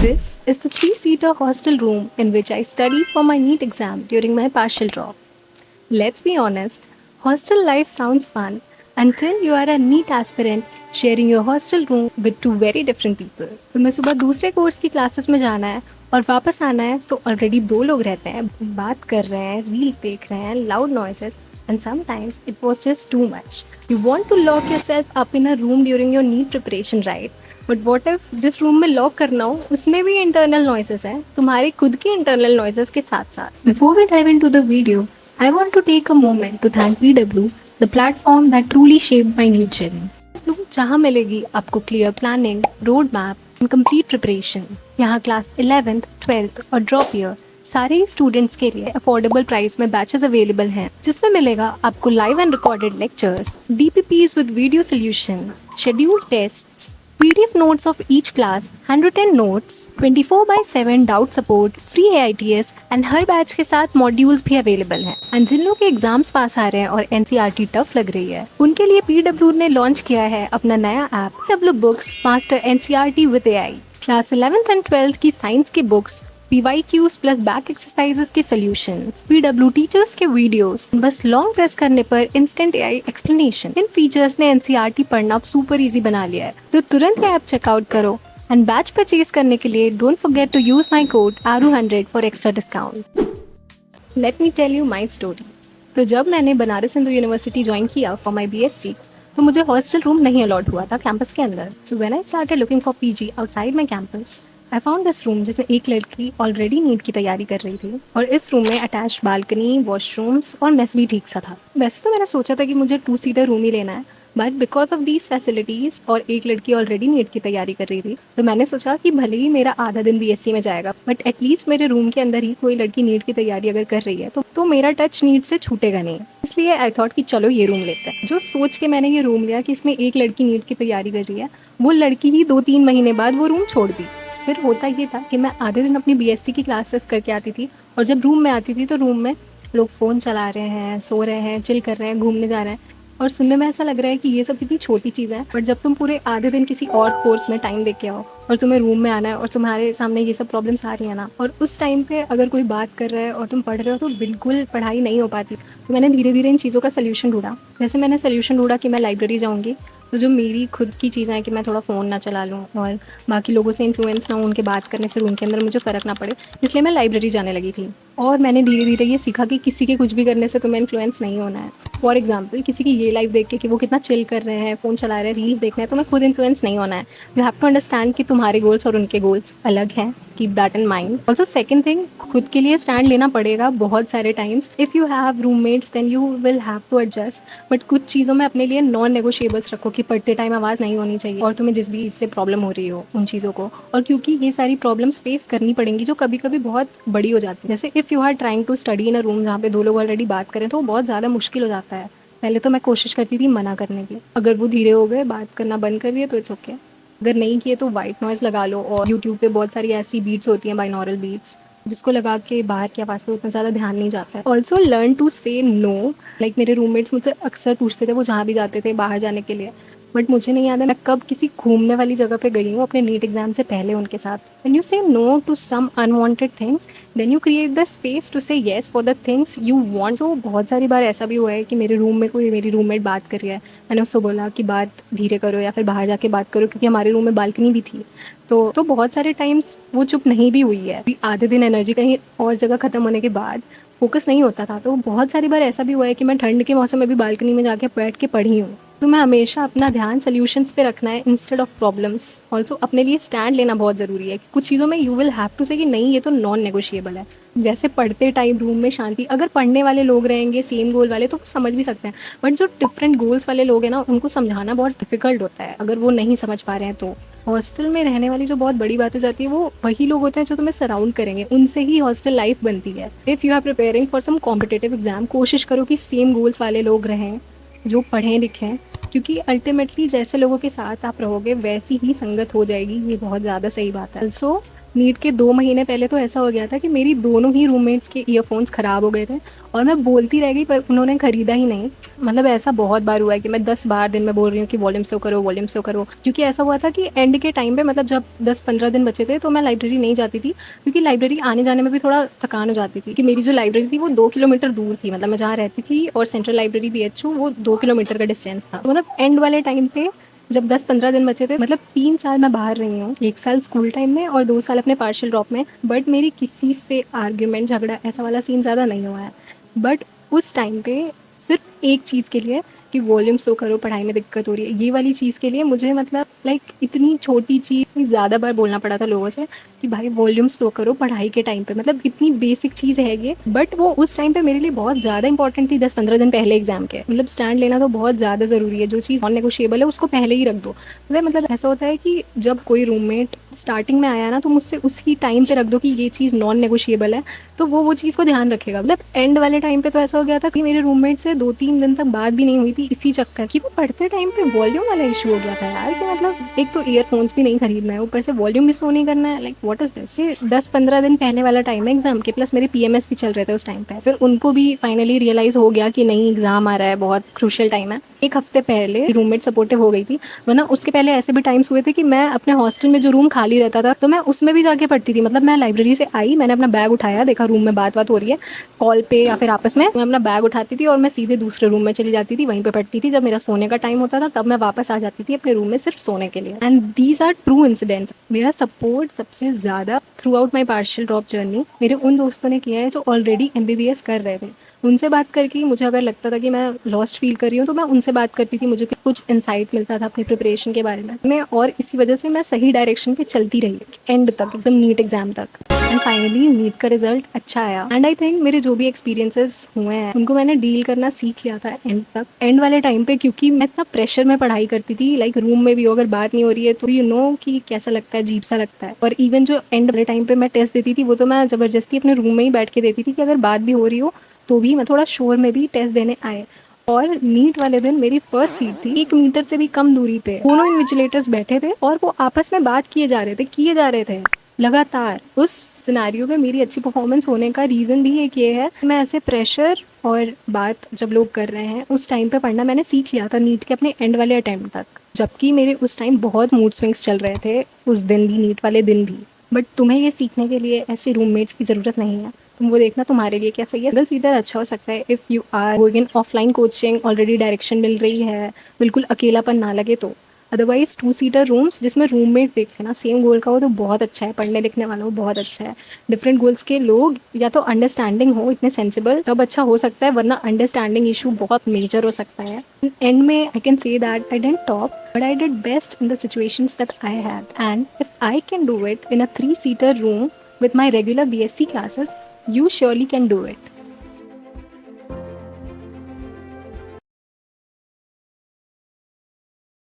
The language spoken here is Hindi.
This is the three-seater hostel room in which I studied for my NEET exam during my partial drop. Let's be honest, hostel life sounds fun until you are a NEET aspirant sharing your hostel room with two very different people. तुम्हें सुबह दूसरे कोर्स की क्लासेस में जाना है और वापस आना है तो ऑलरेडी दो लोग रहते हैं, बात कर रहे हैं, रील्स देख रहे हैं, loud noises, and sometimes it was just too much. You want to lock yourself up in a room during your NEET preparation, right? But what if जिस रूम में लॉक करना हो उसमें भी इंटरनल नॉइसेस हैं, तुम्हारे खुद के इंटरनल नॉइसेस के साथ साथ. Before we dive into the video, I want to take a moment to thank PW, the platform that truly shaped my NEET journey. जहाँ मिलेगी आपको clear planning, road map and complete preparation. यहाँ क्लास 11th, 12th और ड्रॉप ईयर सारे ही स्टूडेंट्स के लिए अफोर्डेबल प्राइस में बैचेस अवेलेबल हैं, जिसमें मिलेगा आपको live and recorded lectures, DPPs with video solution, scheduled tests, PDF notes of each class, handwritten notes, 24/7 doubt support, free AITS and her batch के साथ मॉड्यूल्स भी अवेलेबल हैं. एंड जिन लोग के एग्जाम्स पास आ रहे हैं और NCERT टफ लग रही है, उनके लिए PW ने लॉन्च किया है अपना नया app PW books master NCERT with AI. Class 11th and 12th की साइंस के books, PYQs plus back exercises के सॉल्यूशंस, PW टीचर्स के वीडियोस, बस लॉन्ग प्रेस करने पर इंस्टेंट AI एक्सप्लेनेशन. इन फीचर्स ने NCERT पढ़ना सुपर इजी बना लिया है, तो तुरंत ये ऐप चेकआउट करो. एंड बैच परचेज करने के लिए don't forget to use my code ARU100 for extra discount. Let me tell you my story. तो जब मैंने बनारस हिंदू यूनिवर्सिटी ज्वाइन किया फॉर माई BSc, तो मुझे हॉस्टल रूम नहीं अलॉट हुआ था कैंपस के अंदर. So when I started looking for PG outside my campus, I found this room जिसमें एक लड़की ऑलरेडी नीट की तैयारी कर रही थी, और इस रूम में अटैच्ड बालकनी, वॉशरूम्स और मेस भी ठीक सा था. वैसे तो मैंने सोचा था कि मुझे 2-सीटर रूम ही लेना है, but because of these facilities और एक लड़की ऑलरेडी नीट की तैयारी कर रही थी, तो मैंने सोचा कि भले ही मेरा आधा दिन BSc में जाएगा, बट एटलीस्ट मेरे रूम के अंदर ही कोई लड़की नीट की तैयारी अगर कर रही है तो मेरा टच नीट से छूटेगा नहीं. इसलिए आई थॉट कि चलो ये रूम लेते हैं. जो सोच के मैंने ये रूम लिया कि इसमें एक लड़की नीट की तैयारी कर रही है, वो लड़की ही 2-3 महीने बाद वो रूम छोड़ दी. फिर होता ये था कि मैं आधे दिन अपनी BSc की क्लासेस करके आती थी, और जब रूम में आती थी तो रूम में लोग फ़ोन चला रहे हैं, सो रहे हैं, चिल कर रहे हैं, घूमने जा रहे हैं, और सुनने में ऐसा लग रहा है कि ये सब कितनी छोटी चीज़ें हैं. बट जब तुम पूरे आधे दिन किसी और कोर्स में टाइम दे के आओ और तुम्हें रूम में आना है और तुम्हारे सामने ये सब प्रॉब्लम्स आ रही है ना, और उस टाइम पे अगर कोई बात कर रहा है और तुम पढ़ रहे हो तो बिल्कुल पढ़ाई नहीं हो पाती. तो मैंने धीरे धीरे इन चीज़ों का सोल्यूशन ढूंढा. जैसे मैंने सोल्यूशन ढूंढा कि मैं लाइब्रेरी जाऊँगी, तो जो मेरी खुद की चीज़ें हैं कि मैं थोड़ा फ़ोन ना चला लूँ और बाकी लोगों से इन्फ्लुएंस ना हो, उनके बात करने से रूम के अंदर मुझे फ़र्क ना पड़े, इसलिए मैं लाइब्रेरी जाने लगी थी. और मैंने धीरे धीरे ये सीखा कि किसी के कुछ भी करने से तुम्हें इन्फ्लुएंस नहीं होना है. फॉर एग्जाम्पल, किसी की ये लाइफ देख के कि वो कितना चिल कर रहे हैं, फ़ोन चला रहे हैं, रील्स देख रहे हैं, तुम्हें खुद इन्फ्लुएंस नहीं होना है. यू हैव टू अंडरस्टैंड कि तुम्हारे गोल्स और उनके गोल्स अलग हैं. Keep that in mind. Also second thing, खुद के लिए स्टैंड लेना पड़ेगा बहुत सारे times. If you have roommates then you will have to adjust, but कुछ चीज़ों में अपने लिए नॉन नेगोशिएबल्स रखो कि पढ़ते टाइम आवाज़ नहीं होनी चाहिए, और तुम्हें जिस भी इससे प्रॉब्लम हो रही हो उन चीज़ों को. और क्योंकि ये सारी प्रॉब्लम्स फेस करनी पड़ेंगी जो कभी कभी बहुत बड़ी हो जाती है. जैसे if you are trying to study in a room जहाँ पे दो लोग ऑलरेडी बात करें, तो वो बहुत ज़्यादा मुश्किल हो जाता है. पहले तो मैं कोशिश करती थी मना करने की, अगर वो धीरे हो गए, बात करना बंद कर दिए तो इट्स ओके. अगर नहीं किए तो वाइट नॉइज़ लगा लो, और यूट्यूब पे बहुत सारी ऐसी बीट्स होती हैं, बाइनॉरल बीट्स, जिसको लगा के बाहर की आवाज़ पे उतना ज़्यादा ध्यान नहीं जाता है. ऑल्सो लर्न टू से नो. लाइक मेरे रूममेट्स मुझसे अक्सर पूछते थे, वो जहाँ भी जाते थे बाहर जाने के लिए, बट मुझे नहीं याद है मैं कब किसी घूमने वाली जगह पे गई हूँ अपने नीट एग्जाम से पहले उनके साथ. When you say no to some unwanted things, then you create the space to say yes for the things you want. तो बहुत सारी बार ऐसा भी हुआ है कि मेरे रूम में कोई मेरी रूममेट बात कर रही है, मैंने उससे बोला कि बात धीरे करो या फिर बाहर जाके बात करो, क्योंकि हमारे रूम में बालकनी भी थी. तो बहुत सारे टाइम्स वो चुप नहीं भी हुई है. आधे दिन एनर्जी कहीं और जगह ख़त्म होने के बाद फोकस नहीं होता था. तो बहुत सारी बार ऐसा भी हुआ है कि मैं ठंड के मौसम में भी बालकनी में जाके बैठ के पढ़ी हूँ. तो मैं हमेशा अपना ध्यान सोल्यूशंस पे रखना है इंस्टेड ऑफ प्रॉब्लम्स. ऑल्सो अपने लिए स्टैंड लेना बहुत ज़रूरी है. कुछ चीज़ों में यू विल हैव टू से कि नहीं, ये तो नॉन नेगोशिएबल है. जैसे पढ़ते टाइम रूम में शांति, अगर पढ़ने वाले लोग रहेंगे सेम गोल वाले तो समझ भी सकते हैं, बट जो डिफरेंट गोल्स वाले लोग हैं ना, उनको समझाना बहुत डिफिकल्ट होता है अगर वो नहीं समझ पा रहे हैं. तो हॉस्टल में रहने वाली जो बहुत बड़ी बात हो जाती है, वो वही लोग होते हैं जो तुम्हें सराउंड करेंगे, उनसे ही हॉस्टल लाइफ बनती है. If you are preparing for some competitive exam, कोशिश करो कि सेम गोल्स वाले लोग रहें, जो पढ़ें लिखें, क्योंकि अल्टीमेटली जैसे लोगों के साथ आप रहोगे वैसी ही संगत हो जाएगी. ये बहुत ज़्यादा सही बात है. ऑल्सो नीट के 2 महीने पहले तो ऐसा हो गया था कि मेरी दोनों ही रूममेट्स के ईयरफोन्स ख़राब हो गए थे और मैं बोलती रह गई पर उन्होंने ख़रीदा ही नहीं। मतलब ऐसा बहुत बार हुआ है कि मैं 10 बार दिन में बोल रही हूँ कि वॉल्यूम स्लो करो, वॉल्यूम स्लो करो। क्योंकि ऐसा हुआ था कि एंड के टाइम पे, मतलब जब 10-15 दिन बचे थे, तो मैं लाइब्रेरी नहीं जाती थी क्योंकि लाइब्रेरी आने जाने में भी थोड़ा थकान हो जाती थी कि मेरी जो लाइब्रेरी थी वो 2 किलोमीटर दूर थी। मतलब मैं जहाँ रहती थी और सेंट्रल लाइब्रेरी BHU वो 2 किलोमीटर का डिस्टेंस था। तो मतलब एंड वाले टाइम पे जब 10-15 दिन बचे थे, मतलब 3 साल मैं बाहर रही हूँ, 1 साल स्कूल टाइम में और 2 साल अपने पार्शियल ड्रॉप में, बट मेरी किसी से आर्ग्यूमेंट, झगड़ा ऐसा वाला सीन ज़्यादा नहीं हुआ है। बट उस टाइम पे सिर्फ एक चीज़ के लिए कि वॉल्यूम स्लो करो, पढ़ाई में दिक्कत हो रही है, ये वाली चीज़ के लिए मुझे, मतलब लाइक इतनी छोटी चीज़ ज़्यादा बार बोलना पड़ा था लोगों से कि भाई वॉल्यूम स्लो करो पढ़ाई के टाइम पे। मतलब इतनी बेसिक चीज़ है ये, बट वो उस टाइम पे मेरे लिए बहुत ज़्यादा इंपॉर्टेंट थी। 10-15 दिन पहले एग्जाम के, मतलब स्टैंड लेना तो बहुत ज़्यादा ज़रूरी है। जो चीज़ नॉन नेगोशिएबल है उसको पहले ही रख दो। मतलब ऐसा होता है कि जब कोई रूममेट स्टार्टिंग में आया ना, तो मुझसे उसी टाइम पे रख दो कि ये चीज़ नॉन नेगोशिएबल है, तो वो चीज़ को ध्यान रखेगा। मतलब एंड वाले टाइम पे तो ऐसा हो गया था कि मेरे रूममेट से 2-3 दिन तक बात भी नहीं हुई थी इसी चक्कर कि वो पढ़ते टाइम पे वॉल्यूम वाला इशू हो गया था यार। कि मतलब एक तो ईयरफोन्स भी नहीं खरीदना है, ऊपर से वॉल्यूम भी स्लो नहीं करना है। Like what is this. ये 10-15 दिन पहले वाला टाइम है एग्जाम के, प्लस मेरे PMS भी चल रहे थे उस टाइम पे। फिर उनको भी फाइनली रियलाइज हो गया कि नहीं, एग्जाम आ रहा है, बहुत क्रूशियल टाइम है। एक हफ्ते पहले रूममेट सपोर्टिव हो गई थी, वरना उसके पहले ऐसे भी टाइम्स हुए थे कि मैं अपने हॉस्टल में जो रूम खाली रहता था तो मैं उसमें भी जाके पढ़ती थी। मतलब मैं लाइब्रेरी से आई, मैंने अपना बैग उठाया, देखा रूम में बात हो रही है कॉल पे या फिर आपस में, मैं अपना बैग उठाती थी और मैं सीधे दूसरे रूम में चली जाती थी, वहीं पे पढ़ती थी। जब मेरा सोने का टाइम होता था तब मैं वापस आ जाती थी अपने रूम में सिर्फ सोने के लिए। And these are true incidents. मेरा सपोर्ट सबसे ज़्यादा throughout my partial drop journey मेरे उन दोस्तों ने किया है जो ऑलरेडी MBBS कर रहे थे। उनसे बात करके मुझे अगर लगता था कि मैं लॉस्ट फील कर रही हूँ तो मैं उनसे बात करती थी, मुझे कुछ इंसाइट मिलता था अपनी प्रिपरेशन के बारे में और इसी वजह से मैं सही डायरेक्शन पे चलती रही एंड तक, एकदम नीट एग्जाम तक। एंड फाइनली नीट का रिजल्ट अच्छा आया। एंड आई थिंक मेरे जो भी एक्सपीरियंसेस हुए हैं उनको मैंने डील करना सीख लिया था एंड तक। एंड वाले टाइम पे क्योंकि मैं इतना प्रेशर में पढ़ाई करती थी, लाइक रूम में भी अगर बात नहीं हो रही है तो यू नो कि कैसा लगता है, अजीब सा लगता है। और इवन जो एंड वाले टाइम पे मैं टेस्ट देती थी वो तो मैं ज़बरदस्ती अपने रूम में ही बैठ के देती थी कि अगर बात भी हो रही हो तो भी मैं थोड़ा शोर में भी टेस्ट देने आए। और नीट वाले दिन मेरी फर्स्ट सीट थी 1 मीटर से भी कम दूरी पे। दोनों इन्विजिलेटर्स बैठे थे और वो आपस में बात किए जा रहे थे लगातार। उस सिनेरियो में मेरी अच्छी परफॉर्मेंस होने का रीज़न भी एक ये है, मैं ऐसे प्रेशर और बात जब लोग कर रहे हैं उस टाइम पे पढ़ना मैंने सीख लिया था नीट के अपने एंड वाले अटेम्प्ट तक। जबकि मेरे उस टाइम बहुत मूड स्विंग्स चल रहे थे, उस दिन भी, नीट वाले दिन भी। बट तुम्हें ये सीखने के लिए ऐसे रूममेट्स की ज़रूरत नहीं है। तुम वो देखना तुम्हारे लिए क्या सही है। सिंगल सीटर अच्छा हो सकता है if you are going in offline coaching, already direction मिल रही है, बिल्कुल अकेलापन ना लगे तो। अदरवाइज 2 सीटर रूम्स जिसमें रूममेट देख लेना सेम गोल का हो तो बहुत अच्छा है, पढ़ने लिखने वाला हो बहुत अच्छा है। डिफरेंट गोल्स के लोग या तो अंडरस्टैंडिंग हो, इतने सेंसिबल, तब अच्छा हो सकता है, वरना अंडरस्टैंडिंग इशू बहुत मेजर हो सकता है। एंड में I can say that I didn't top but I did best in the situations that I had. And if I can do it in a 3 seater room with my regular BSc classes, you surely can do it.